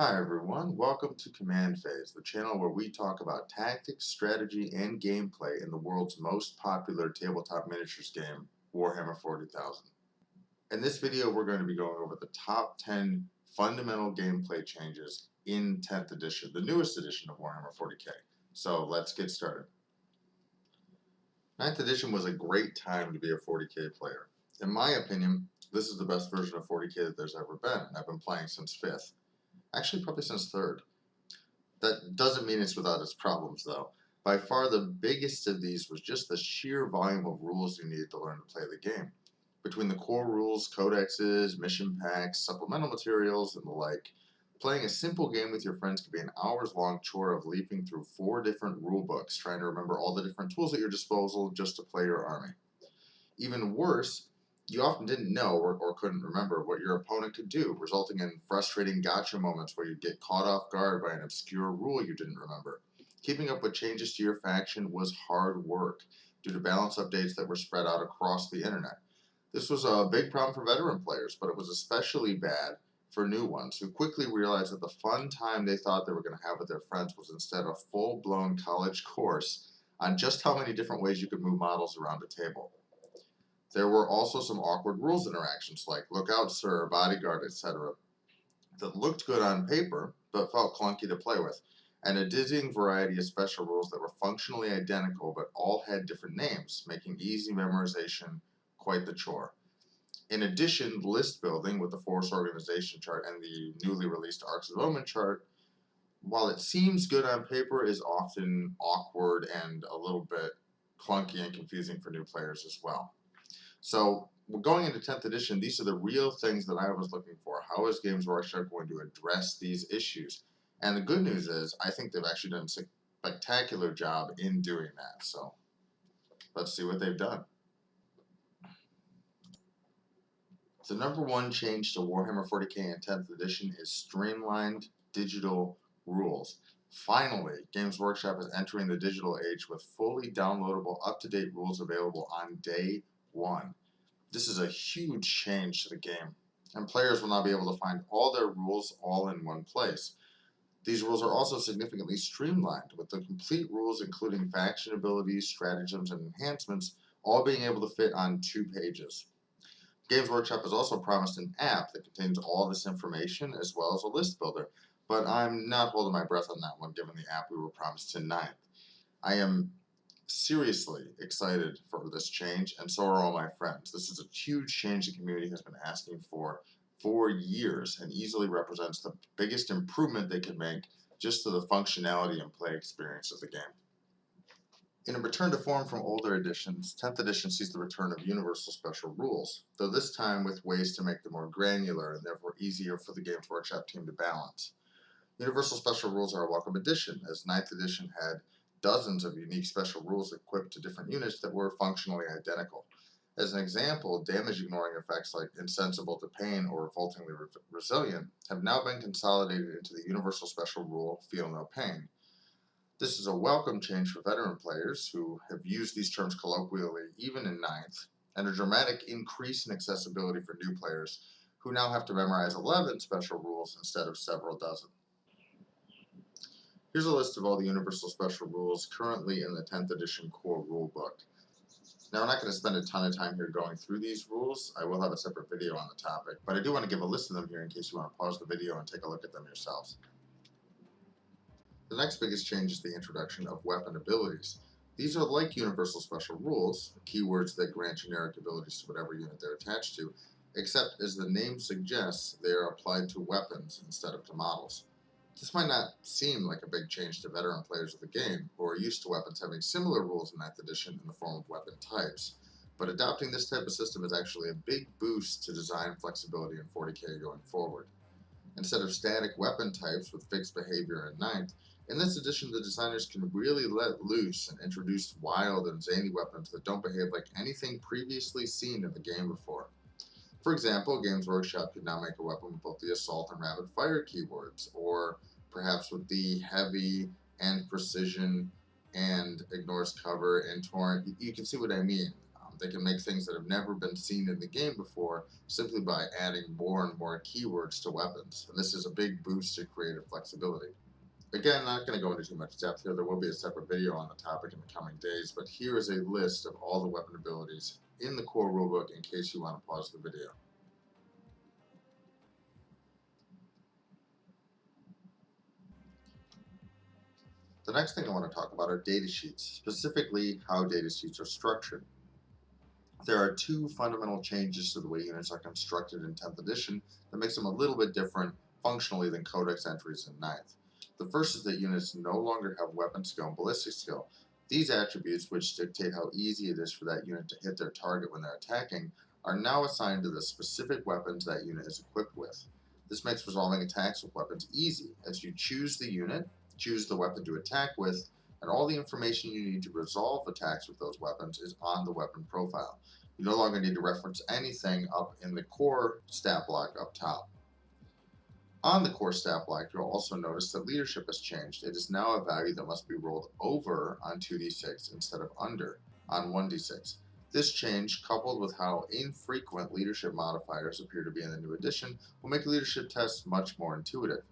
Hi everyone, welcome to Command Phase, the channel where we talk about tactics, strategy, and gameplay in the world's most popular tabletop miniatures game, Warhammer 40,000. In this video, we're going to be going over the top 10 fundamental gameplay changes in 10th edition, the newest edition of Warhammer 40k. So let's get started. 9th edition was a great time to be a 40k player. In my opinion, this is the best version of 40k that there's ever been, and I've been playing since 5th. Actually, probably since 3rd. That doesn't mean it's without its problems, though. By far the biggest of these was just the sheer volume of rules you needed to learn to play the game. Between the core rules, codexes, mission packs, supplemental materials, and the like, playing a simple game with your friends could be an hours-long chore of leafing through 4 different rule books, trying to remember all the different tools at your disposal just to play your army. Even worse, you often didn't know or couldn't remember what your opponent could do, resulting in frustrating gotcha moments where you'd get caught off guard by an obscure rule you didn't remember. Keeping up with changes to your faction was hard work due to balance updates that were spread out across the internet. This was a big problem for veteran players, but it was especially bad for new ones who quickly realized that the fun time they thought they were going to have with their friends was instead a full-blown college course on just how many different ways you could move models around a table. There were also some awkward rules interactions like look out sir, bodyguard, etc. that looked good on paper but felt clunky to play with, and a dizzying variety of special rules that were functionally identical but all had different names, making easy memorization quite the chore. In addition, list building with the force organization chart and the newly released Arcs of Omen chart, while it seems good on paper, is often awkward and a little bit clunky and confusing for new players as well. So we're going into 10th edition. These are the real things that I was looking for. How is Games Workshop going to address these issues? And the good news is I think they've actually done a spectacular job in doing that. So let's see what they've done. The number one change to Warhammer 40k in 10th edition is streamlined digital rules. Finally, Games Workshop is entering the digital age with fully downloadable, up-to-date rules available on day one. This is a huge change to the game, and players will now be able to find all their rules all in one place. These rules are also significantly streamlined, with the complete rules including faction abilities, stratagems, and enhancements all being able to fit on 2 pages. Games Workshop has also promised an app that contains all this information as well as a list builder, but I'm not holding my breath on that one given the app we were promised tonight. I am seriously excited for this change, and so are all my friends. This is a huge change the community has been asking for years and easily represents the biggest improvement they can make just to the functionality and play experience of the game. In a return to form from older editions, 10th edition sees the return of universal special rules, though this time with ways to make them more granular and therefore easier for the Games Workshop team to balance. Universal special rules are a welcome addition, as 9th edition had dozens of unique special rules equipped to different units that were functionally identical. As an example, damage-ignoring effects like insensible to pain or revoltingly resilient have now been consolidated into the universal special rule, Feel No Pain. This is a welcome change for veteran players who have used these terms colloquially even in 9th, and a dramatic increase in accessibility for new players who now have to memorize 11 special rules instead of several dozen. Here's a list of all the universal special rules currently in the 10th edition core rulebook. Now, I'm not going to spend a ton of time here going through these rules. I will have a separate video on the topic, but I do want to give a list of them here in case you want to pause the video and take a look at them yourselves. The next biggest change is the introduction of weapon abilities. These are like universal special rules, keywords that grant generic abilities to whatever unit they're attached to, except as the name suggests, they are applied to weapons instead of to models. This might not seem like a big change to veteran players of the game, who are used to weapons having similar rules in 9th edition in the form of weapon types, but adopting this type of system is actually a big boost to design flexibility in 40k going forward. Instead of static weapon types with fixed behavior in 9th, in this edition the designers can really let loose and introduce wild and zany weapons that don't behave like anything previously seen in the game before. For example, Games Workshop could now make a weapon with both the assault and rapid fire keywords, or perhaps with the heavy and precision and ignores cover and torrent. You can see what I mean. They can make things that have never been seen in the game before simply by adding more and more keywords to weapons, and this is a big boost to creative flexibility. Again, not going to go into too much depth here. There will be a separate video on the topic in the coming days, but here is a list of all the weapon abilities in the core rulebook in case you want to pause the video. The next thing I want to talk about are data sheets, specifically how data sheets are structured. There are two fundamental changes to the way units are constructed in 10th edition that makes them a little bit different functionally than codex entries in 9th. The first is that units no longer have weapon skill and ballistic skill. These attributes, which dictate how easy it is for that unit to hit their target when they're attacking, are now assigned to the specific weapons that unit is equipped with. This makes resolving attacks with weapons easy, as you choose the unit, choose the weapon to attack with, and all the information you need to resolve attacks with those weapons is on the weapon profile. You no longer need to reference anything up in the core stat block up top. On the core stat block, you'll also notice that leadership has changed. It is now a value that must be rolled over on 2d6 instead of under on 1d6. This change, coupled with how infrequent leadership modifiers appear to be in the new edition, will make leadership tests much more intuitive.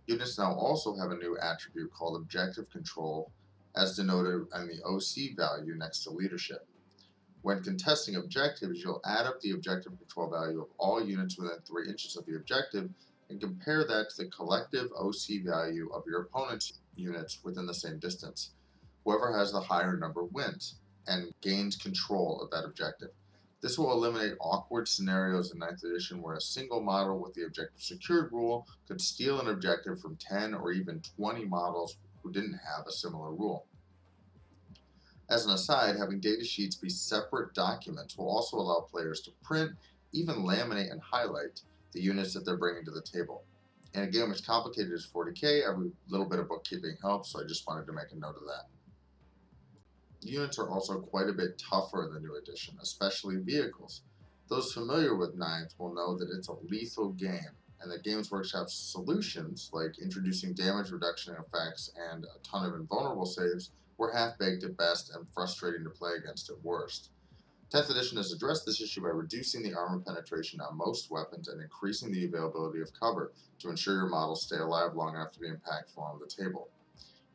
Units now also have a new attribute called objective control, as denoted in the OC value next to leadership. When contesting objectives, you'll add up the objective control value of all units within 3 inches of the objective and compare that to the collective OC value of your opponent's units within the same distance. Whoever has the higher number wins and gains control of that objective. This will eliminate awkward scenarios in 9th edition where a single model with the objective secured rule could steal an objective from 10 or even 20 models who didn't have a similar rule. As an aside, having data sheets be separate documents will also allow players to print, even laminate and highlight the units that they're bringing to the table. In a game as complicated as 40k, every little bit of bookkeeping helps, so I just wanted to make a note of that. Units are also quite a bit tougher in the new edition, especially vehicles. Those familiar with 9th will know that it's a lethal game, and that Games Workshop's solutions, like introducing damage reduction effects and a ton of invulnerable saves, were half-baked at best and frustrating to play against at worst. 10th edition has addressed this issue by reducing the armor penetration on most weapons and increasing the availability of cover to ensure your models stay alive long enough to be impactful on the table.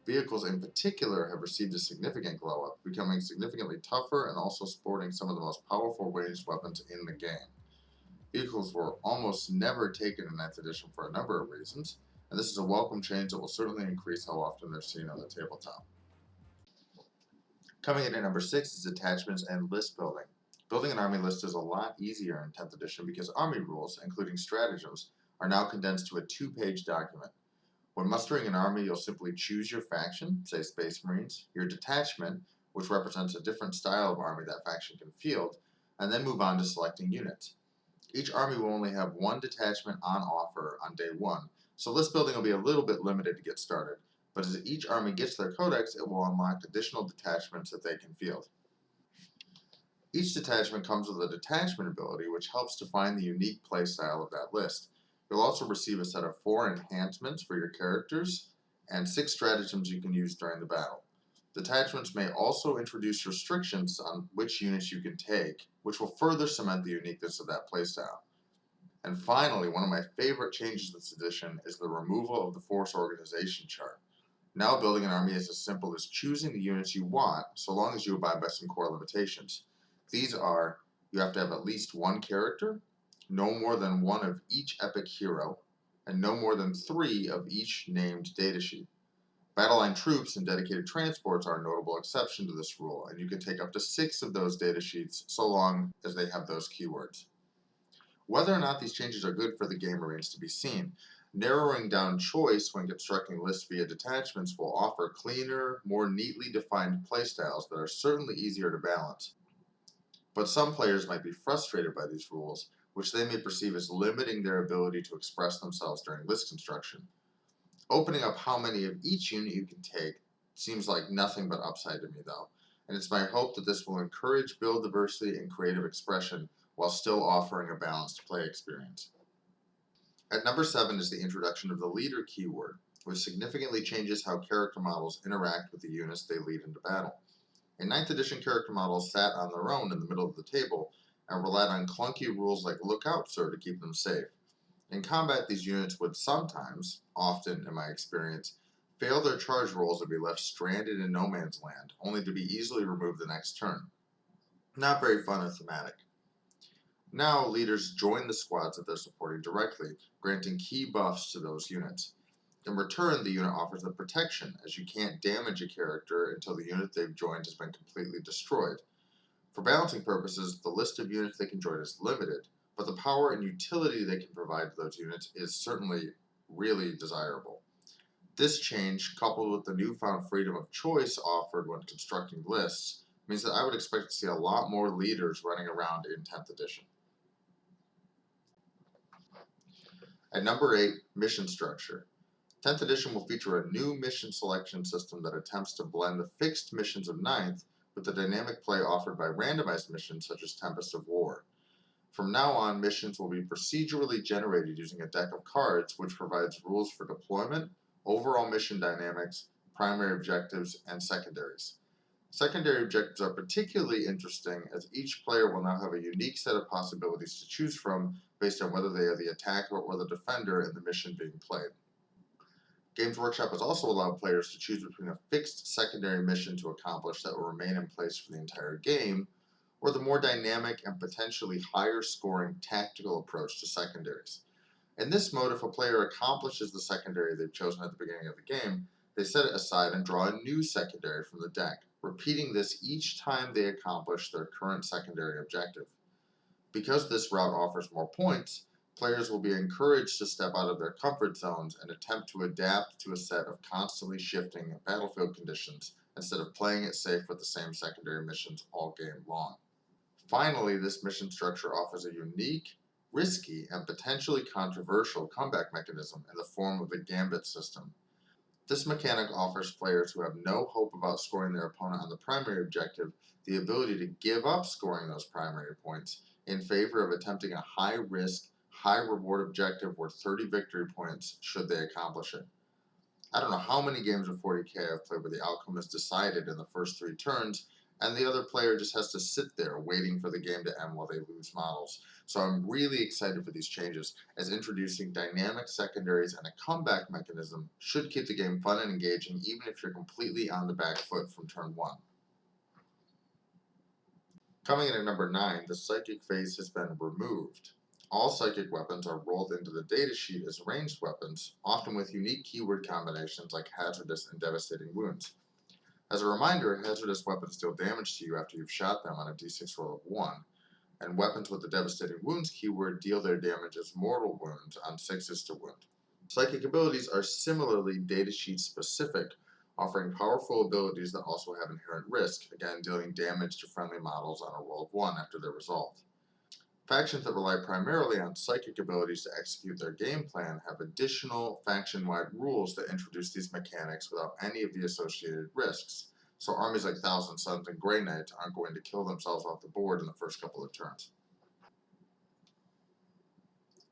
Vehicles in particular have received a significant glow up, becoming significantly tougher and also sporting some of the most powerful ranged weapons in the game. Vehicles were almost never taken in 9th edition for a number of reasons, and this is a welcome change that will certainly increase how often they're seen on the tabletop. Coming in at number 6 is attachments and list building. Building an army list is a lot easier in 10th edition because army rules, including stratagems, are now condensed to a 2-page document. When mustering an army, you'll simply choose your faction, say Space Marines, your detachment, which represents a different style of army that faction can field, and then move on to selecting units. Each army will only have one detachment on offer on day 1, so list building will be a little bit limited to get started, but as each army gets their codex, it will unlock additional detachments that they can field. Each detachment comes with a detachment ability which helps define the unique playstyle of that list. You'll also receive a set of 4 enhancements for your characters and 6 stratagems you can use during the battle. Detachments may also introduce restrictions on which units you can take, which will further cement the uniqueness of that playstyle. And finally, one of my favorite changes this edition is the removal of the force organization chart. Now building an army is as simple as choosing the units you want, so long as you abide by some core limitations. These are, you have to have at least 1 character, no more than 1 of each epic hero, and no more than 3 of each named datasheet. Battleline troops and dedicated transports are a notable exception to this rule, and you can take up to 6 of those datasheets so long as they have those keywords. Whether or not these changes are good for the game remains to be seen. Narrowing down choice when constructing lists via detachments will offer cleaner, more neatly defined playstyles that are certainly easier to balance. But some players might be frustrated by these rules, which they may perceive as limiting their ability to express themselves during list construction. Opening up how many of each unit you can take seems like nothing but upside to me though, and it's my hope that this will encourage build diversity and creative expression while still offering a balanced play experience. At number 7 is the introduction of the leader keyword, which significantly changes how character models interact with the units they lead into battle. In 9th edition, character models sat on their own in the middle of the table and relied on clunky rules like "look out, sir" to keep them safe. In combat, these units would sometimes, often in my experience, fail their charge rolls and be left stranded in no man's land, only to be easily removed the next turn. Not very fun or thematic. Now, leaders join the squads that they're supporting directly, granting key buffs to those units. In return, the unit offers the protection, as you can't damage a character until the unit they've joined has been completely destroyed. For balancing purposes, the list of units they can join is limited, but the power and utility they can provide to those units is certainly really desirable. This change, coupled with the newfound freedom of choice offered when constructing lists, means that I would expect to see a lot more leaders running around in 10th edition. At number 8, mission structure. 10th edition will feature a new mission selection system that attempts to blend the fixed missions of 9th with the dynamic play offered by randomized missions such as Tempest of War. From now on, missions will be procedurally generated using a deck of cards which provides rules for deployment, overall mission dynamics, primary objectives, and secondaries. Secondary objectives are particularly interesting as each player will now have a unique set of possibilities to choose from based on whether they are the attacker or the defender in the mission being played. Games Workshop has also allowed players to choose between a fixed secondary mission to accomplish that will remain in place for the entire game, or the more dynamic and potentially higher scoring tactical approach to secondaries. In this mode, if a player accomplishes the secondary they've chosen at the beginning of the game, they set it aside and draw a new secondary from the deck, repeating this each time they accomplish their current secondary objective. Because this route offers more points, players will be encouraged to step out of their comfort zones and attempt to adapt to a set of constantly shifting battlefield conditions instead of playing it safe with the same secondary missions all game long. Finally, this mission structure offers a unique, risky, and potentially controversial comeback mechanism in the form of the gambit system. This mechanic offers players who have no hope about scoring their opponent on the primary objective the ability to give up scoring those primary points in favor of attempting a high-risk, high-reward objective worth 30 victory points should they accomplish it. I don't know how many games of 40k I've played where the outcome is decided in the first 3 turns, and the other player just has to sit there waiting for the game to end while they lose models. So I'm really excited for these changes, as introducing dynamic secondaries and a comeback mechanism should keep the game fun and engaging even if you're completely on the back foot from turn 1. Coming in at number 9, the psychic phase has been removed. All psychic weapons are rolled into the datasheet as ranged weapons, often with unique keyword combinations like hazardous and devastating wounds. As a reminder, hazardous weapons deal damage to you after you've shot them on a d6 roll of 1, and weapons with the devastating wounds keyword deal their damage as mortal wounds on 6s to wound. Psychic abilities are similarly datasheet specific, offering powerful abilities that also have inherent risk, again dealing damage to friendly models on a roll of 1 after they're resolved. Factions that rely primarily on psychic abilities to execute their game plan have additional faction-wide rules that introduce these mechanics without any of the associated risks, so armies like Thousand Suns and Grey Knights aren't going to kill themselves off the board in the first couple of turns.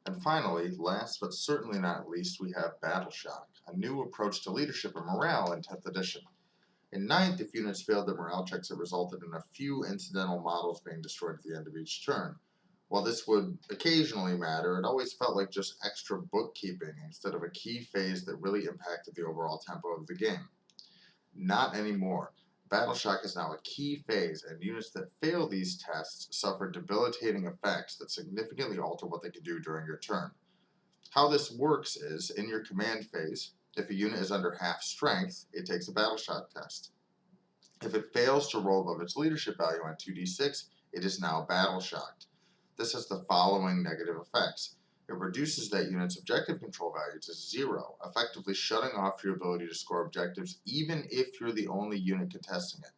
And finally, last but certainly not least, we have BattleShock, a new approach to leadership and morale in 10th edition. In 9th, if units failed their morale checks, it resulted in a few incidental models being destroyed at the end of each turn. While this would occasionally matter, it always felt like just extra bookkeeping instead of a key phase that really impacted the overall tempo of the game. Not anymore. BattleShock is now a key phase, and units that fail these tests suffer debilitating effects that significantly alter what they can do during your turn. How this works is, in your command phase, if a unit is under half strength, it takes a BattleShock test. If it fails to roll above its leadership value on 2d6, it is now BattleShocked. This has the following negative effects. It reduces that unit's objective control value to 0, effectively shutting off your ability to score objectives even if you're the only unit contesting it.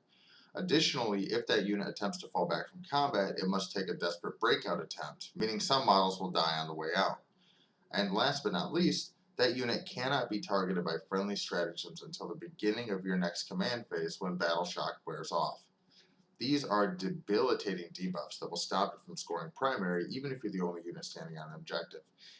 Additionally, if that unit attempts to fall back from combat, it must take a desperate breakout attempt, meaning some models will die on the way out. And last but not least, that unit cannot be targeted by friendly stratagems until the beginning of your next command phase when BattleShock wears off. These are debilitating debuffs that will stop you from scoring primary even if you're the only unit standing on an objective.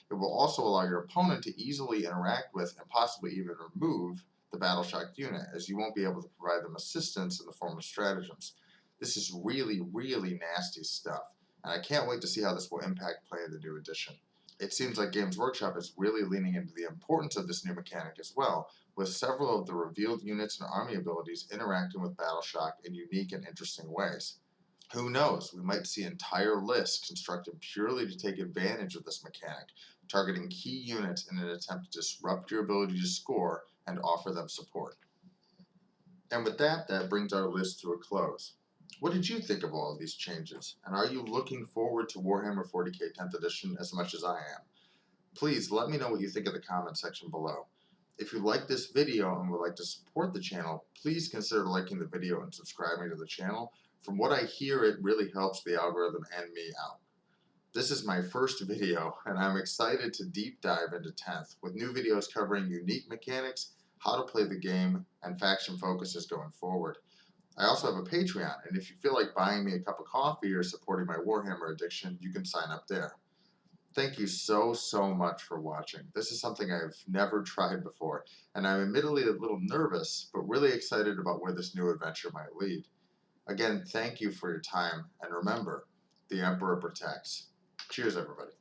It will also allow your opponent to easily interact with and possibly even remove the BattleShock unit, as you won't be able to provide them assistance in the form of stratagems. This is really, really nasty stuff, and I can't wait to see how this will impact play in the new edition. It seems like Games Workshop is really leaning into the importance of this new mechanic as well, with several of the revealed units and army abilities interacting with BattleShock in unique and interesting ways. Who knows, we might see entire lists constructed purely to take advantage of this mechanic, targeting key units in an attempt to disrupt your ability to score and offer them support. And with that, that brings our list to a close. What did you think of all of these changes? And are you looking forward to Warhammer 40k 10th edition as much as I am? Please let me know what you think in the comment section below. If you like this video and would like to support the channel, please consider liking the video and subscribing to the channel. From what I hear, it really helps the algorithm and me out. This is my first video, and I'm excited to deep dive into 10th, with new videos covering unique mechanics, how to play the game, and faction focuses going forward. I also have a Patreon, and if you feel like buying me a cup of coffee or supporting my Warhammer addiction, you can sign up there. Thank you so much for watching. This is something I've never tried before, and I'm admittedly a little nervous, but really excited about where this new adventure might lead. Again, thank you for your time, and remember, the Emperor protects. Cheers, everybody.